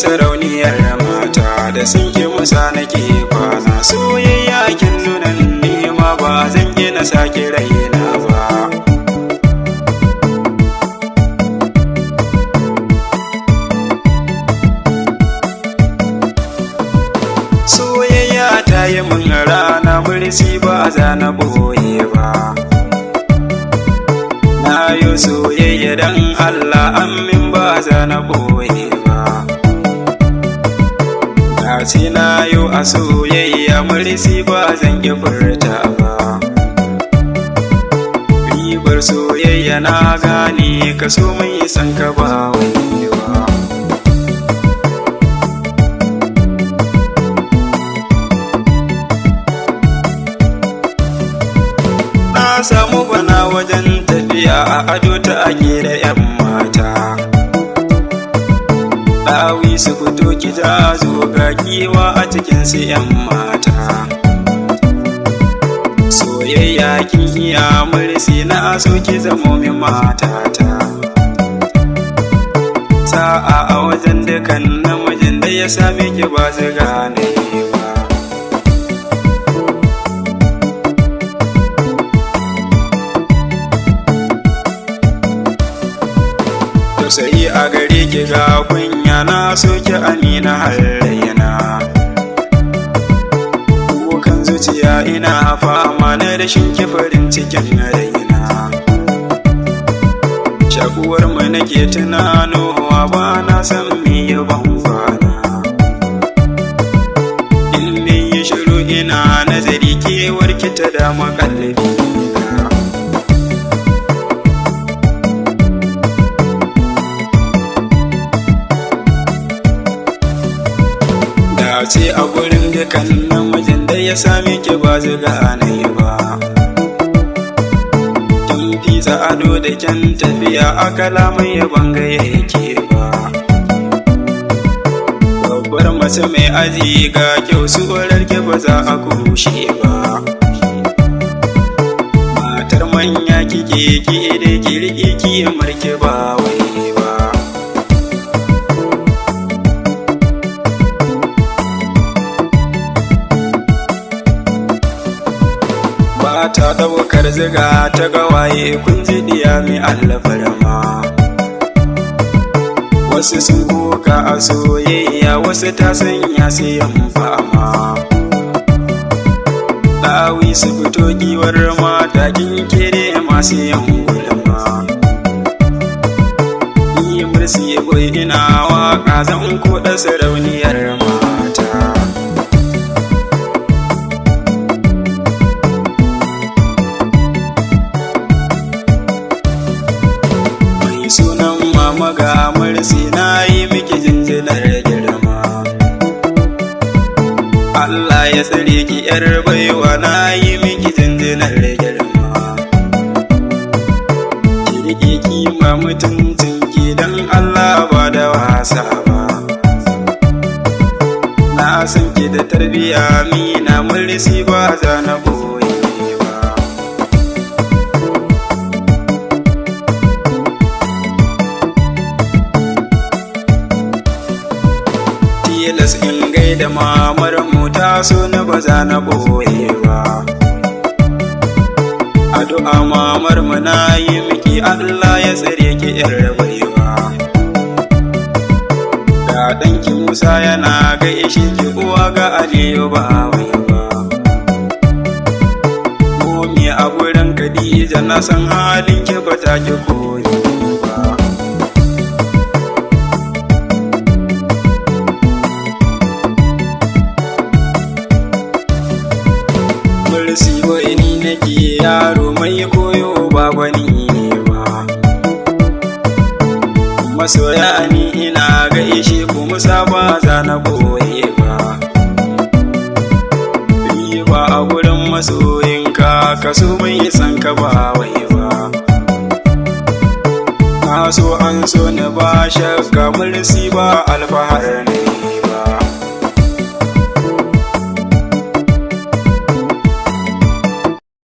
sarauniyar mata da sun ki musa nake kwana. Soyayya kin nunan nema ba zan gina sake raina ba. Soyayya ta yi min rana mursi ba za na boye ba. Na yi soyayya dan Allah amin ba za na boye ba. Na ce na yi a soyayya mursi ba zan ki furta ba. Ribar soyayya na gane ka so mai san ka ba wani ba. Na samu bana wajen tafiya a ado ta ake da 'yan mata. Ɗawi su fito ki ja zo ga kiwa a cikin su 'yan mata. Soyayya kin iya mursi na so ki zamo min matata. Sa'a a wajen dukan namijin da ya same ki ba su gane ba. Tausayi a gare ki ga kunya na soke amina halayyana. Kukan zuciya ina fama na rashin ki farin cikin raina. Shakuwar mu nake tunanowa ba na san me ya ban kwana. In ne yi shiru ina nazari kewar ki ta dama kallabi. Ce a gurin dukan namijin da ya same ki ba zuga nai ba. Kin fisa ado da kyan tafiya a kalamai ya banga yake ba. Babbar mace mai aji ga kyau surar ki ba za a kushe ba. Matar manya kike ki da kirki ki marke ba wai ba. Ta ɗaukar ziga ta gawaye kun ji diya mai alfarma. Wasu sun koka a soyayya wasu ta sanya su yan fama. Ɗawi su fito giwar mata kin kere masu yan gulma. Ni mursi boy ina waka zan koɗa sarauniyar mata. Sunan mama ga mursi na yi miki jinjinar girma. Allah ya tsare ki yar baiwa na yi miki jinjinar girma. Ki rike kima mutuncin ki dan Allah ba da wasa ba. Na san ki da tarbiya mina mursi ba za na boye ba. Tilas in gaida mamar mu ta so na ba za na boye ba. Addu'a mamar mu na yi miki Allah ya tsare ki yar baiwa. Ga ɗanki Musa yana gaishe ki uwa ga Aliyu ba wai ba. Momi a gurin Khadija na san halin ki ba ta ki koyi ba. Mursi boy ni nake yaro mai koyo ba gwani ba. Masoya ni ina gaishe ku Musa ba za na boye ba. Riba a gurin masoyinka ka so mai san ka ba wai ba. Na so an so ni ba shakka mursi ba alfahar ne.